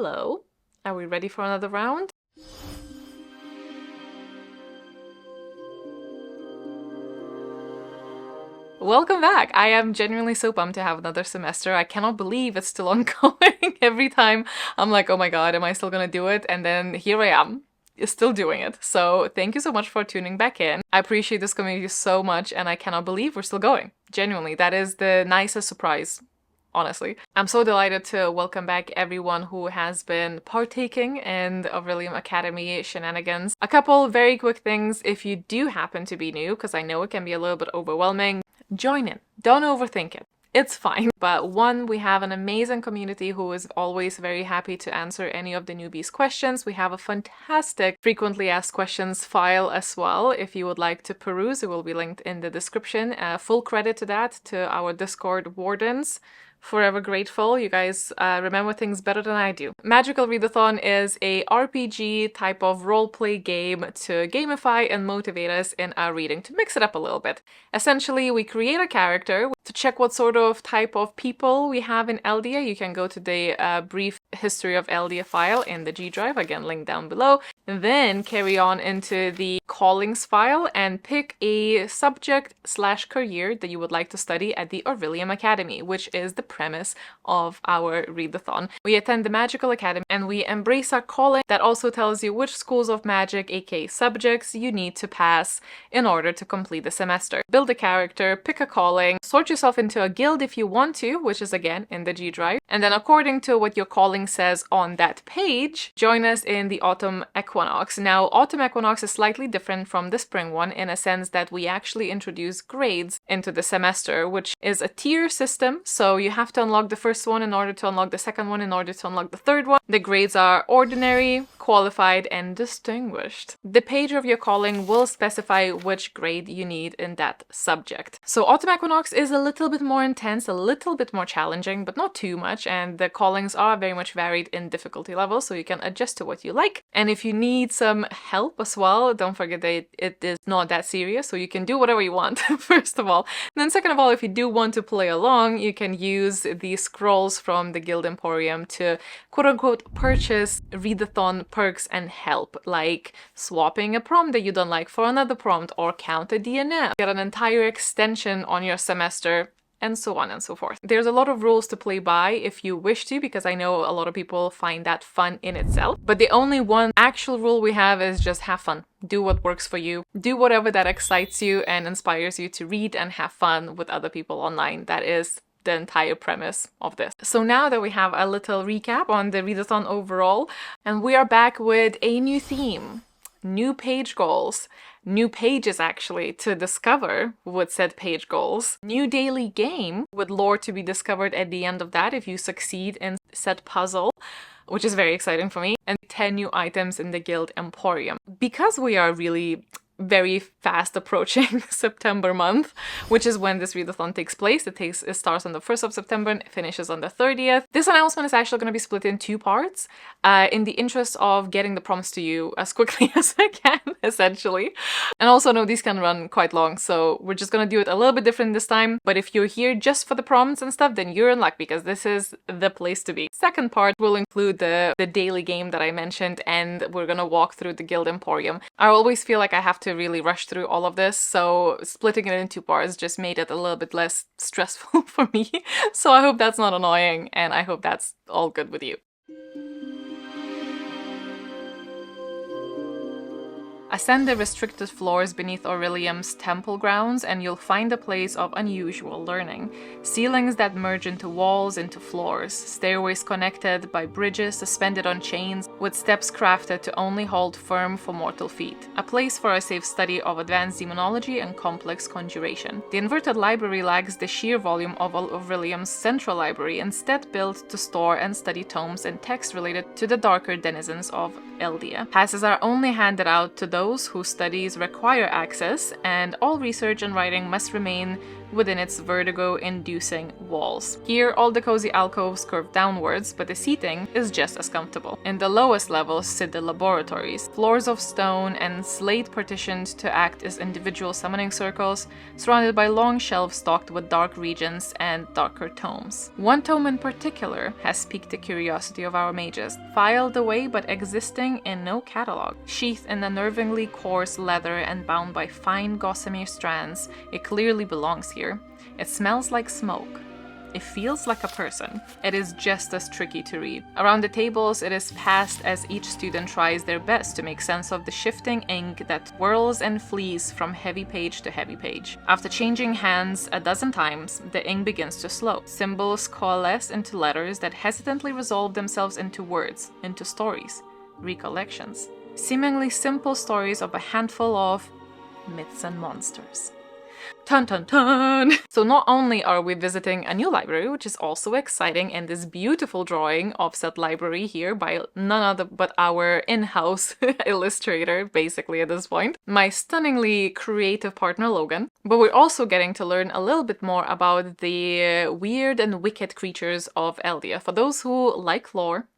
Hello. Are we ready for another round? Welcome back! I am genuinely so pumped to have another semester. I cannot believe it's still ongoing. Every time I'm like, oh my god, am I still gonna do it? And then here I am, still doing it. So thank you so much for tuning back in. I appreciate this community so much and I cannot believe we're still going. Genuinely, that is the nicest surprise. Honestly. I'm so delighted to welcome back everyone who has been partaking in the Orilium Academy shenanigans. A couple very quick things if you do happen to be new, because I know it can be a little bit overwhelming. Join in. Don't overthink it. It's fine. But one, we have an amazing community who is always very happy to answer any of the newbies' questions. We have a fantastic frequently asked questions file as well. If you would like to peruse, it will be linked in the description. Full credit to that, to our Discord wardens. Forever grateful. You guys remember things better than I do. Magical Readathon is a RPG type of roleplay game to gamify and motivate us in our reading, to mix it up a little bit. Essentially, we create a character. To check what sort of type of people we have in Eldia, you can go to the brief history of Eldia file in the G drive, again linked down below. Then carry on into the callings file and pick a subject/career that you would like to study at the Orilium Academy, which is the premise of our readathon. We attend the Magical Academy and we embrace our calling. That also tells you which schools of magic, aka subjects, you need to pass in order to complete the semester. Build a character, pick a calling, sort yourself into a guild if you want to, which is again in the G drive, and then according to what your calling says on that page, join us in the Autumn Equinox. Now, Autumn Equinox is slightly different from the spring one in a sense that we actually introduce grades into the semester, which is a tier system, so you have to unlock the first one in order to unlock the second one in order to unlock the third one. The grades are ordinary, qualified, and distinguished. The page of your calling will specify which grade you need in that subject. So Autumn Equinox is a little bit more intense, a little bit more challenging, but not too much, and the callings are very much varied in difficulty level, so you can adjust to what you like. And if you need some help as well, don't forget that it is not that serious, so you can do whatever you want, first of all. And then second of all, if you do want to play along, you can use the scrolls from the Guild Emporium to quote-unquote purchase readathon perks and help, like swapping a prompt that you don't like for another prompt, or count a DNF, get an entire extension on your semester, and so on and so forth. There's a lot of rules to play by if you wish to, because I know a lot of people find that fun in itself. But the only one actual rule we have is just have fun. Do what works for you. Do whatever that excites you and inspires you to read and have fun with other people online. That is the entire premise of this. So now that we have a little recap on the readathon overall, and we are back with a new theme, new page goals, new pages actually to discover with said page goals, new daily game with lore to be discovered at the end of that if you succeed in said puzzle, which is very exciting for me, and 10 new items in the Guild Emporium. Because we are really very fast approaching September month, which is when this readathon takes place. It starts on the 1st of September and finishes on the 30th. This announcement is actually going to be split in two parts in the interest of getting the prompts to you as quickly as I can, essentially. And also, no, these can run quite long, so we're just going to do it a little bit different this time. But if you're here just for the prompts and stuff, then you're in luck, because this is the place to be. Second part will include the daily game that I mentioned, and we're going to walk through the Guild Emporium. I always feel like I have to really rush through all of this, so splitting it in two parts just made it a little bit less stressful for me. So I hope that's not annoying, and I hope that's all good with you. Ascend the restricted floors beneath Orilium's temple grounds and you'll find a place of unusual learning. Ceilings that merge into walls, into floors. Stairways connected by bridges suspended on chains, with steps crafted to only hold firm for mortal feet. A place for a safe study of advanced demonology and complex conjuration. The inverted library lacks the sheer volume of Orilium's central library, instead built to store and study tomes and texts related to the darker denizens of Eldia. Passes are only handed out to those whose studies require access, and all research and writing must remain within its vertigo-inducing walls. Here, all the cozy alcoves curve downwards, but the seating is just as comfortable. In the lowest levels sit the laboratories, floors of stone and slate partitioned to act as individual summoning circles, surrounded by long shelves stocked with dark regions and darker tomes. One tome in particular has piqued the curiosity of our mages, filed away but existing in no catalog. Sheathed in unnervingly coarse leather and bound by fine gossamer strands, it clearly belongs here. It smells like smoke. It feels like a person. It is just as tricky to read. Around the tables, it is passed as each student tries their best to make sense of the shifting ink that whirls and flees from heavy page to heavy page. After changing hands a dozen times, the ink begins to slow. Symbols coalesce into letters that hesitantly resolve themselves into words, into stories, recollections. Seemingly simple stories of a handful of myths and monsters. Dun dun dun! So not only are we visiting a new library, which is also exciting, and this beautiful drawing of said library here by none other but our in-house illustrator, basically at this point, my stunningly creative partner Logan, but we're also getting to learn a little bit more about the weird and wicked creatures of Eldia. For those who like lore,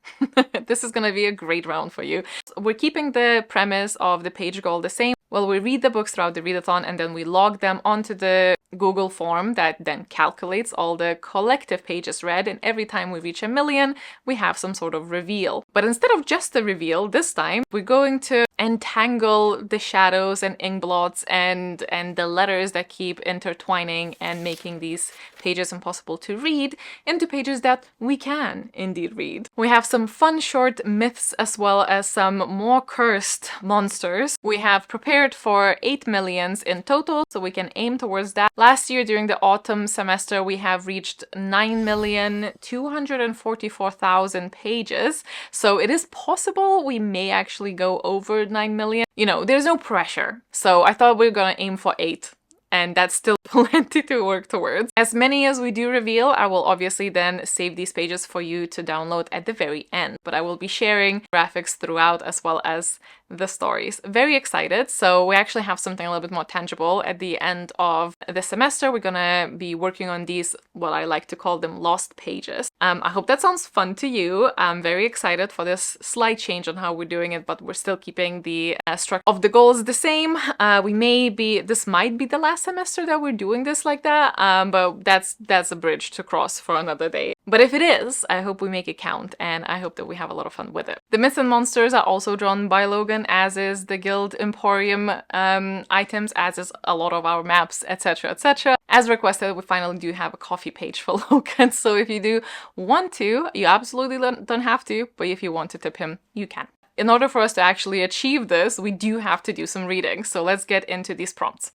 this is gonna be a great round for you. We're keeping the premise of the page goal the same. Well, we read the books throughout the readathon and then we log them onto the Google form that then calculates all the collective pages read, and every time we reach 1 million, we have some sort of reveal. But instead of just the reveal, this time we're going to entangle the shadows and ink blots and the letters that keep intertwining and making these pages impossible to read into pages that we can indeed read. We have some fun short myths as well as some more cursed monsters. We have prepared for 8 millions in total, so we can aim towards that. Last year during the autumn semester we have reached 9,244,000 pages, so it is possible we may actually go over 9 million. You know, there's no pressure, so I thought we were gonna aim for 8. And that's still plenty to work towards. As many as we do reveal, I will obviously then save these pages for you to download at the very end. But I will be sharing graphics throughout as well as the stories. Very excited. So we actually have something a little bit more tangible at the end of the semester. We're gonna be working on these, what I like to call them, lost pages. I hope that sounds fun to you. I'm very excited for this slight change on how we're doing it, but we're still keeping the structure of the goals the same. This might be the last semester that we're doing this like that, but that's a bridge to cross for another day. But if it is, I hope we make it count, and I hope that we have a lot of fun with it. The myths and monsters are also drawn by Logan, as is the Guild Emporium items, as is a lot of our maps, etc, etc. As requested, we finally do have a coffee page for Logan, so if you do want to, you absolutely don't have to, but if you want to tip him, you can. In order for us to actually achieve this, we do have to do some reading, so let's get into these prompts.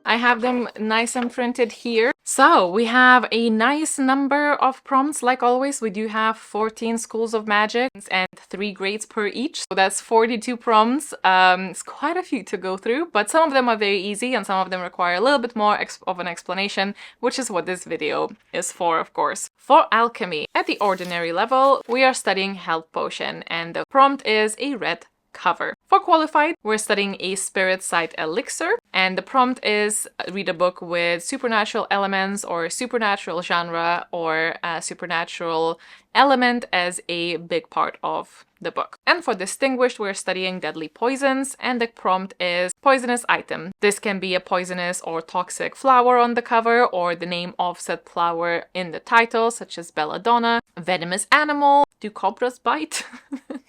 I have them nice and printed here. So we have a nice number of prompts. Like always, we do have 14 schools of magic and 3 grades per each. So that's 42 prompts. It's quite a few to go through, but some of them are very easy and some of them require a little bit more of an explanation, which is what this video is for, of course. For alchemy, at the ordinary level, we are studying health potion, and the prompt is a red cover. For qualified, we're studying a spirit sight elixir, and the prompt is read a book with supernatural elements or supernatural genre or a supernatural element as a big part of the book. And for distinguished, we're studying deadly poisons, and the prompt is poisonous item. This can be a poisonous or toxic flower on the cover, or the name of said flower in the title, such as belladonna, venomous animal, do cobras bite?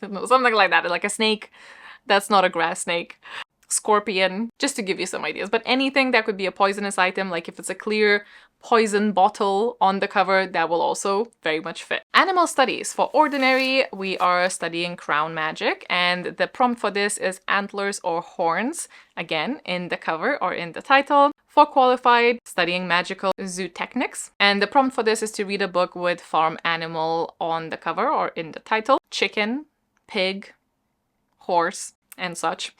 No, something like that, like a snake. That's not a grass snake. Scorpion, just to give you some ideas. But anything that could be a poisonous item, like if it's a clear poison bottle on the cover, that will also very much fit. Animal studies. For ordinary, we are studying crown magic, and the prompt for this is antlers or horns, again, in the cover or in the title. For qualified, studying magical zootechnics, and the prompt for this is to read a book with farm animal on the cover or in the title. Chicken, pig, horse, and such.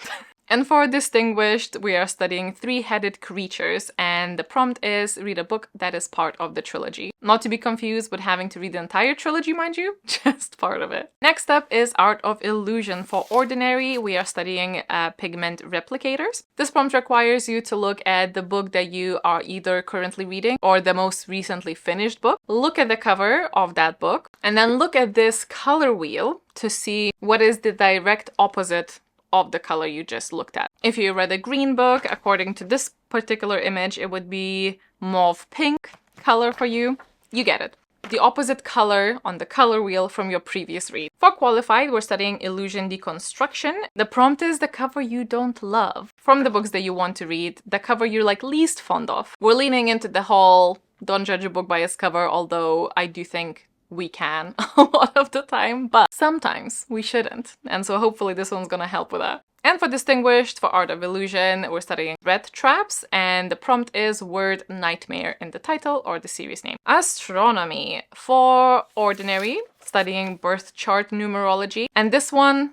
And for distinguished, we are studying three-headed creatures, and the prompt is read a book that is part of the trilogy. Not to be confused with having to read the entire trilogy, mind you, just part of it. Next up is Art of Illusion. For ordinary, we are studying pigment replicators. This prompt requires you to look at the book that you are either currently reading or the most recently finished book. Look at the cover of that book, and then look at this color wheel to see what is the direct opposite of the color you just looked at. If you read a green book, according to this particular image, it would be mauve pink color for you. You get it. The opposite color on the color wheel from your previous read. For qualified, we're studying illusion deconstruction. The prompt is the cover you don't love. From the books that you want to read, the cover you're like least fond of. We're leaning into the whole don't judge a book by its cover, although I do think we can a lot of the time, but sometimes we shouldn't. And so hopefully this one's gonna help with that. And for distinguished, for Art of Illusion, we're studying red traps, and the prompt is word nightmare in the title or the series name. Astronomy. For ordinary, studying birth chart numerology. And this one,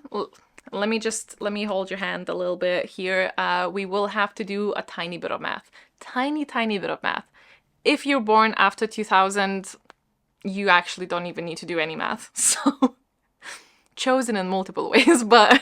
let me hold your hand a little bit here. We will have to do a tiny bit of math. Tiny bit of math. If you're born after 2000, you actually don't even need to do any math. So, chosen in multiple ways, but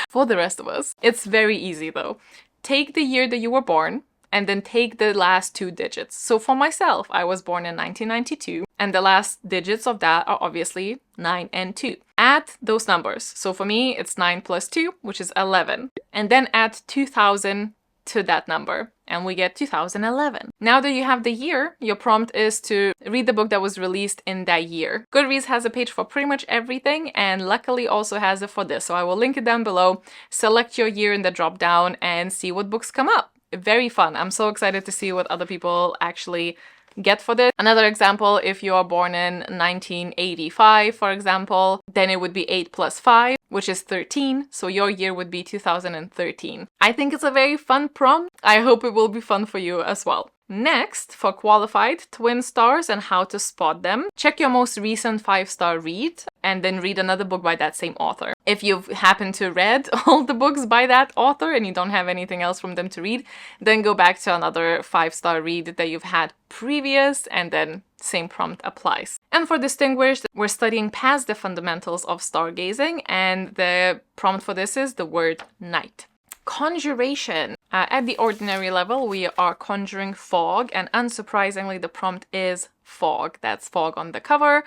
for the rest of us, it's very easy though. Take the year that you were born and then take the last two digits. So for myself, I was born in 1992, and the last digits of that are obviously 9 and 2. Add those numbers. So for me, it's 9 plus 2, which is 11. And then add 2000 to that number, and we get 2011. Now that you have the year, your prompt is to read the book that was released in that year. Goodreads has a page for pretty much everything, and luckily also has it for this, so I will link it down below. Select your year in the drop down and see what books come up. Very fun. I'm so excited to see what other people actually get for this. Another example, if you are born in 1985, for example, then it would be 8 plus 5, which is 13, so your year would be 2013. I think it's a very fun prompt. I hope it will be fun for you as well. Next, for qualified, twin stars and how to spot them. Check your most recent 5-star read and then read another book by that same author. If you've happened to read all the books by that author and you don't have anything else from them to read, then go back to another 5-star read that you've had previous, and then same prompt applies. And for distinguished, we're studying past the fundamentals of stargazing, and the prompt for this is the word night. Conjuration. At the ordinary level, we are conjuring fog, and unsurprisingly, the prompt is fog. That's fog on the cover,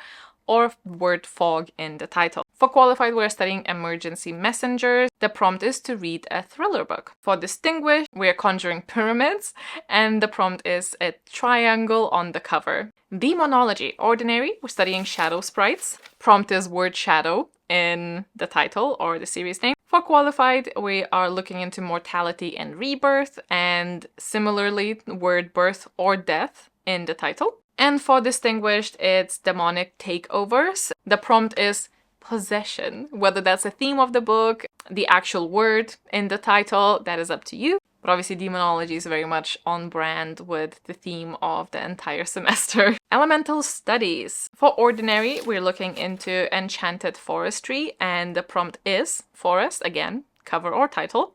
or word fog in the title. For qualified, we're studying emergency messengers. The prompt is to read a thriller book. For distinguished, we're conjuring pyramids, and the prompt is a triangle on the cover. Demonology. Ordinary, we're studying shadow sprites. Prompt is word shadow in the title or the series name. For qualified, we are looking into mortality and rebirth, and similarly, word birth or death in the title. And for distinguished, it's demonic takeovers. The prompt is possession. Whether that's a theme of the book, the actual word in the title, that is up to you. But obviously demonology is very much on brand with the theme of the entire semester. Elemental studies. For ordinary, we're looking into enchanted forestry, and the prompt is forest, again, cover or title.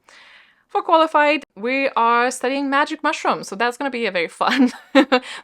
For qualified, we are studying magic mushrooms, so that's going to be a very fun,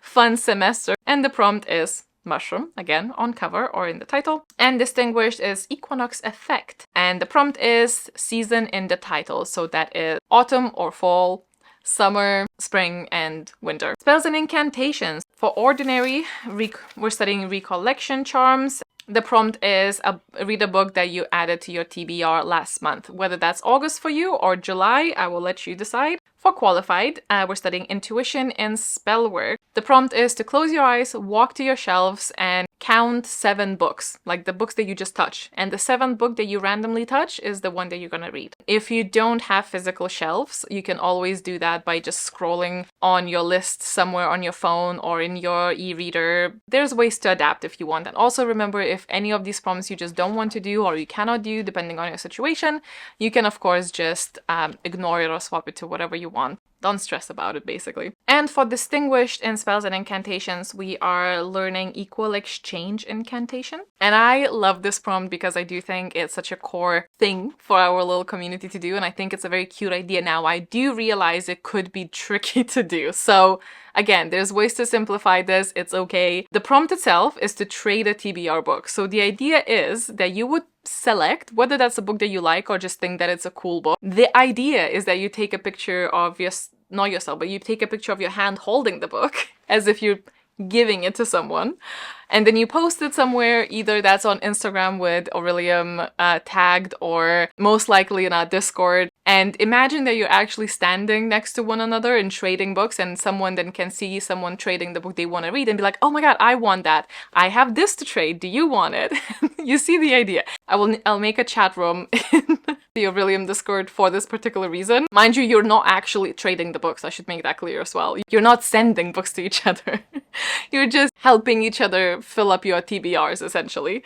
fun semester. And the prompt is mushroom, again, on cover or in the title. And distinguished is Equinox effect, and the prompt is season in the title, so that is autumn or fall, summer, spring, and winter. Spells and incantations. For ordinary, we're studying recollection charms. The prompt is read a book that you added to your TBR last month. Whether that's August for you or July, I will let you decide. For qualified, we're studying intuition and spell work. The prompt is to close your eyes, walk to your shelves, and count 7 books, like the books that you just touch. And the 7th book that you randomly touch is the one that you're gonna read. If you don't have physical shelves, you can always do that by just scrolling on your list somewhere on your phone or in your e-reader. There's ways to adapt if you want. And also remember, if any of these prompts you just don't want to do or you cannot do, depending on your situation, you can of course just ignore it or swap it to whatever you want. Don't stress about it, basically. And for distinguished in spells and incantations, we are learning equal exchange incantation. And I love this prompt because I do think it's such a core thing for our little community to do, and I think it's a very cute idea. Now, I do realize it could be tricky to do. So again, there's ways to simplify this. It's okay. The prompt itself is to trade a TBR book. So the idea is that you would select whether that's a book that you like or just think that it's a cool book. The idea is that you take a picture of not yourself, but you take a picture of your hand holding the book as if you're giving it to someone, and then you post it somewhere. Either that's on Instagram with Orilium tagged, or most likely in our Discord. And imagine that you're actually standing next to one another and trading books, and someone then can see someone trading the book they want to read and be like, oh my god, I want that. I have this to trade. Do you want it? You see the idea. I'll make a chat room in the Orilium Discord for this particular reason. Mind you, you're not actually trading the books. I should make that clear as well. You're not sending books to each other. You're just helping each other fill up your TBRs, essentially.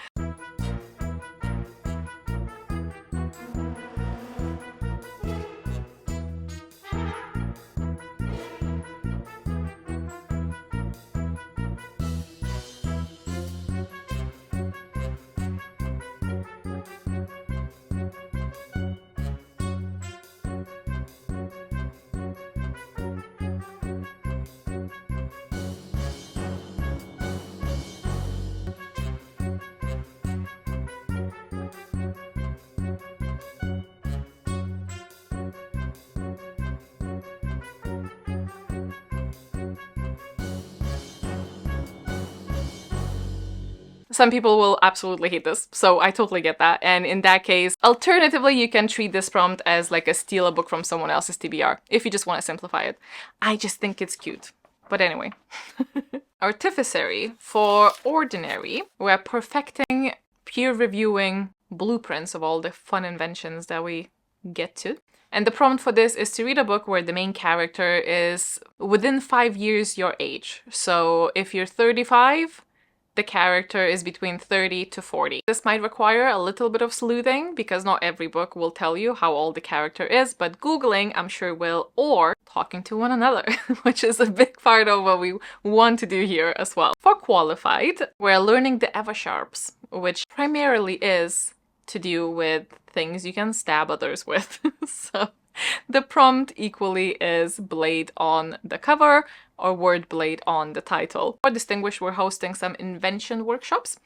Some people will absolutely hate this, so I totally get that. And in that case, alternatively, you can treat this prompt as like a steal a book from someone else's TBR, if you just want to simplify it. I just think it's cute. But anyway. Artificary. For ordinary, we're perfecting, peer reviewing blueprints of all the fun inventions that we get to. And the prompt for this is to read a book where the main character is within 5 years your age. So if you're 35, the character is between 30 to 40. This might require a little bit of sleuthing because not every book will tell you how old the character is, but Googling, I'm sure, will, or talking to one another, which is a big part of what we want to do here as well. For qualified, we're learning the Eversharps, which primarily is to do with things you can stab others with. So the prompt equally is blade on the cover or word blade on the title. For distinguished, we're hosting some invention workshops.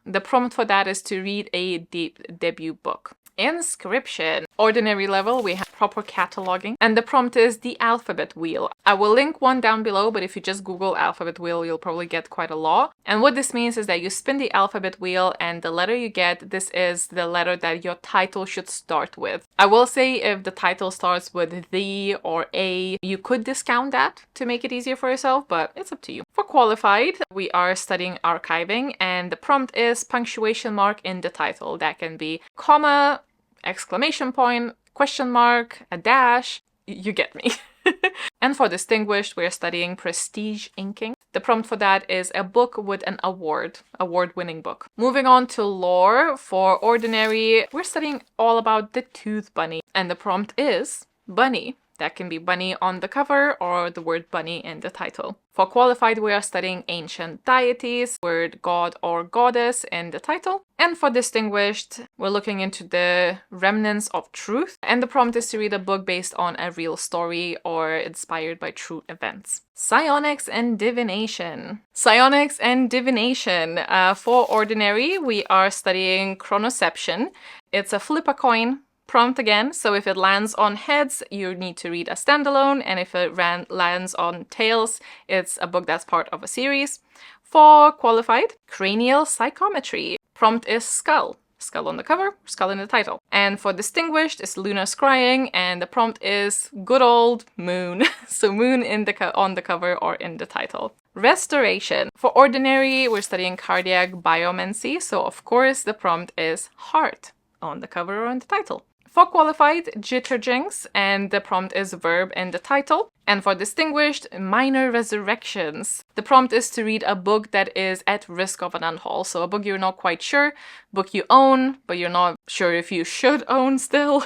The prompt for that is to read a debut book. Inscription. Ordinary level, we have proper cataloging, and the prompt is the alphabet wheel. I will link one down below, but if you just Google alphabet wheel, you'll probably get quite a lot. And what this means is that you spin the alphabet wheel, and the letter you get, this is the letter that your title should start with. I will say if the title starts with the or a, you could discount that to make it easier for yourself, but it's up to you. For qualified, we are studying archiving, and the prompt is punctuation mark in the title. That can be comma, exclamation point, question mark, a dash, you get me. And for distinguished, we're studying prestige inking. The prompt for that is a book with an award-winning book. Moving on to lore, for ordinary, we're studying all about the tooth bunny, and the prompt is bunny. That can be bunny on the cover or the word bunny in the title. For qualified, we are studying ancient deities, word god or goddess in the title. And for distinguished, we're looking into the remnants of truth. And the prompt is to read a book based on a real story or inspired by true events. Psionics and divination. Psionics and divination. For ordinary, we are studying chronoception. It's a flip a coin prompt again, so if it lands on heads, you need to read a standalone, and if it lands on tails, it's a book that's part of a series. For qualified, cranial psychometry. Prompt is skull. Skull on the cover, skull in the title. And for distinguished, it's lunar scrying, and the prompt is good old moon. So moon on the cover or in the title. Restoration. For ordinary, we're studying cardiac biomancy, so of course the prompt is heart on the cover or in the title. For qualified, jitterjinx, and the prompt is verb in the title. And for distinguished, minor resurrections. The prompt is to read a book that is at risk of an unhaul. So a book you're not quite sure, book you own, but you're not sure if you should own still.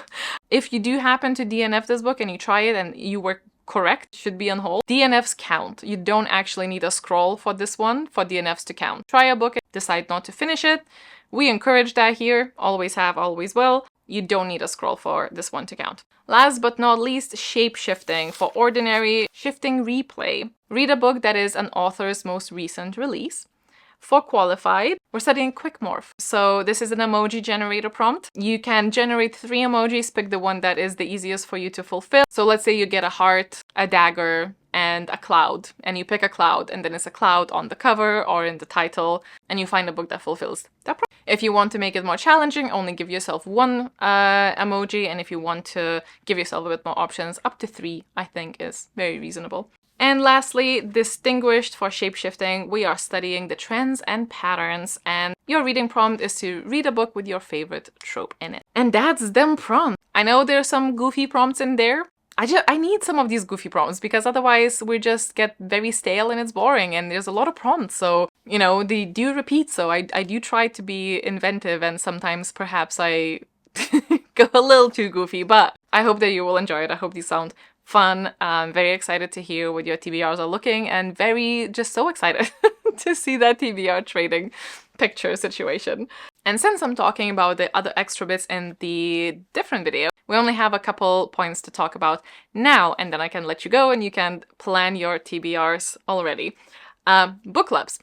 If you do happen to DNF this book and you try it and you were correct, should be on hold. DNFs count. You don't actually need a scroll for this one for DNFs to count. Try a book and decide not to finish it. We encourage that here. Always have, always will. You don't need a scroll for this one to count. Last but not least, shape-shifting. For ordinary, shifting replay. Read a book that is an author's most recent release. For qualified, we're studying quick morph. So this is an emoji generator prompt. You can generate 3 emojis, pick the one that is the easiest for you to fulfill. So let's say you get a heart, a dagger, and a cloud, and you pick a cloud, and then it's a cloud on the cover or in the title, and you find a book that fulfills that prompt. If you want to make it more challenging, only give yourself 1 emoji, and if you want to give yourself a bit more options, up to 3, I think is very reasonable. And lastly, distinguished for shapeshifting, we are studying the trends and patterns, and your reading prompt is to read a book with your favorite trope in it. And that's them prompts. I know there's some goofy prompts in there. I need some of these goofy prompts because otherwise we just get very stale and it's boring, and there's a lot of prompts, so, you know, they do repeat, so I do try to be inventive, and sometimes perhaps I go a little too goofy, but I hope that you will enjoy it. I hope these sound fun. I'm very excited to hear what your TBRs are looking, and just so excited to see that TBR trading picture situation. And since I'm talking about the other extra bits in the different video, we only have a couple points to talk about now, and then I can let you go and you can plan your TBRs already. Book clubs.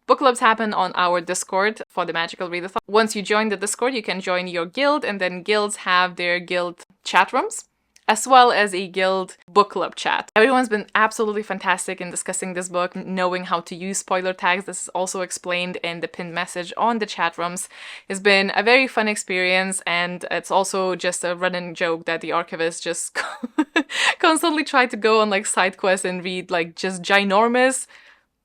Book clubs happen on our Discord for the Magical Readathon. Once you join the Discord, you can join your guild, and then guilds have their guild chat rooms, as well as a guild book club chat. Everyone's been absolutely fantastic in discussing this book, knowing how to use spoiler tags. This is also explained in the pinned message on the chat rooms. It's been a very fun experience, and it's also just a running joke that the archivist just constantly tried to go on like side quests and read like just ginormous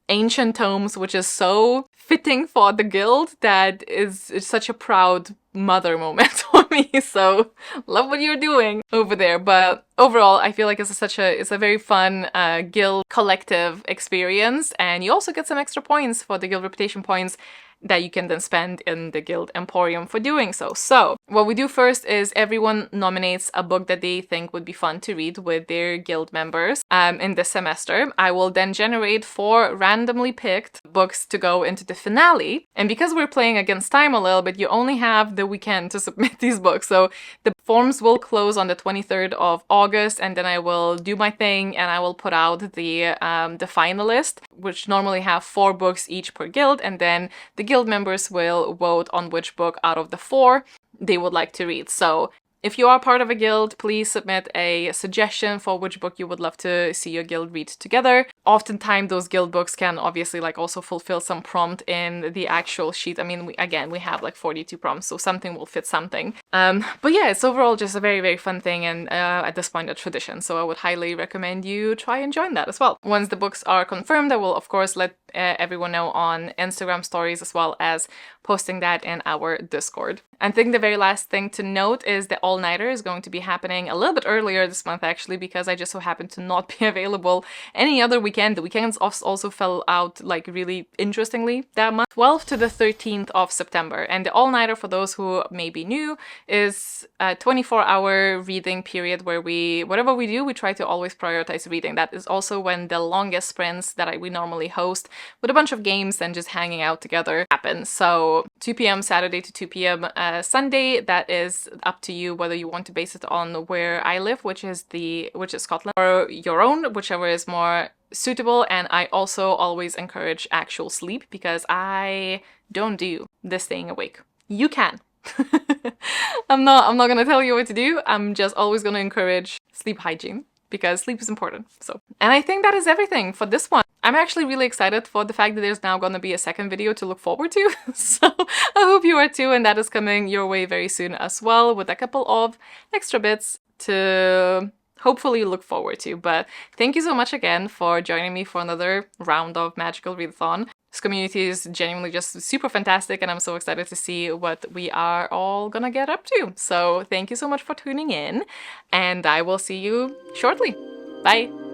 ancient tomes, which is so fitting for the guild that it's such a proud mother moment for me. So love what you're doing over there. But overall, I feel like it's a very fun guild collective experience, and you also get some extra points for the guild reputation points that you can then spend in the Guild Emporium for doing so. So what we do first is everyone nominates a book that they think would be fun to read with their guild members in this semester. I will then generate 4 randomly picked books to go into the finale. And because we're playing against time a little bit, you only have the weekend to submit these books. So the forms will close on the 23rd of August, and then I will do my thing and I will put out the finalist, which normally have 4 books each per guild, and then the guild members will vote on which book out of the 4 they would like to read. So if you are part of a guild, please submit a suggestion for which book you would love to see your guild read together. Oftentimes those guild books can obviously like also fulfill some prompt in the actual sheet. I mean, we have like 42 prompts, so something will fit something. But yeah, it's overall just a very, very fun thing, and at this point a tradition. So I would highly recommend you try and join that as well. Once the books are confirmed, I will of course let everyone know on Instagram stories, as well as posting that in our Discord. I think the very last thing to note is the all-nighter is going to be happening a little bit earlier this month, actually, because I just so happen to not be available any other weekend. The weekends also fell out like really interestingly that month. 12th to the 13th of September. And the all-nighter, for those who may be new, is a 24-hour reading period where whatever we do, we try to always prioritize reading. That is also when the longest sprints that we normally host with a bunch of games and just hanging out together happen. So 2 p.m. Saturday to 2 p.m. Sunday, that is up to you whether you want to base it on where I live, which is Scotland, or your own, whichever is more suitable. And I also always encourage actual sleep, because I don't do the staying awake. You can. I'm not gonna tell you what to do. I'm just always gonna encourage sleep hygiene, because sleep is important. So, and I think that is everything for this one. I'm actually really excited for the fact that there's now gonna be a second video to look forward to. So I hope you are too, and that is coming your way very soon as well, with a couple of extra bits to hopefully look forward to. But thank you so much again for joining me for another round of Magical Readathon. This community is genuinely just super fantastic, and I'm so excited to see what we are all gonna get up to. So thank you so much for tuning in, and I will see you shortly. Bye!